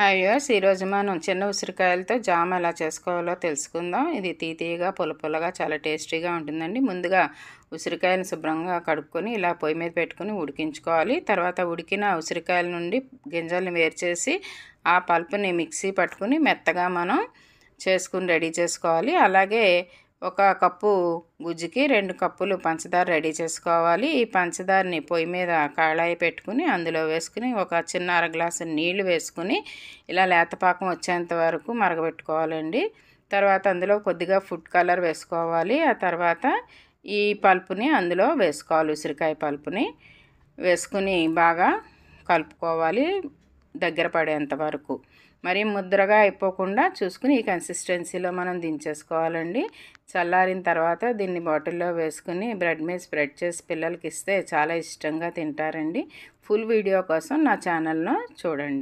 Hi viewers, ఈరోజు మనం చిన్న ఉసిరికాయలతో జామ్ ఎలా చేసుకోవాలో తెలుసుకుందాం. ఇది తీయగా పుల్లగా చాలా టేస్టీగా ఉంటుందండి. ముందుగా ఉసిరికాయలను శుభ్రంగా కడుక్కొని ఇలా పొయ్యి మీద పెట్టుకుని ఉడికించుకోవాలి. తర్వాత ఉడికిన ఉసిరికాయల నుండి గింజల్ని వేరు చేసి ఆ పల్పుని మిక్సీ పట్టుకుని మెత్తగా మనం రెడీ చేసుకోవాలి. అలాగే ఒక కప్పు గుజ్జుకి 2 కప్పులు పంచదార రెడీ చేసుకోవాలి. ఈ పంచదారని పొయ్యి మీద కళాయి పెట్టుకుని అందులో వేసుకుని ఒక చిన్న అర గ్లాసు నీళ్లు వేసుకుని ఇలా లేతపాకం వచ్చేంత వరకు మరగబెట్టుకోవాలండి. తర్వాత అందులో కొద్దిగా ఫుడ్ కలర్ వేసుకోవాలి. ఆ తర్వాత ఈ పల్పుని అందులో వేసుకోవాలి. ఉసిరికాయ పల్పుని వేసుకుని బాగా కలుపుకోవాలి దగ్గర పడేంత వరకు. మరీ ముద్రగా అయిపోకుండా చూసుకుని ఈ కన్సిస్టెన్సీలో మనం దించేసుకోవాలండి. చల్లారిన తర్వాత దీన్ని బాటిల్లో వేసుకుని బ్రెడ్ మీద స్ప్రెడ్ చేసి పిల్లలకి ఇస్తే చాలా ఇష్టంగా తింటారండి. ఫుల్ వీడియో కోసం నా ఛానల్ను చూడండి.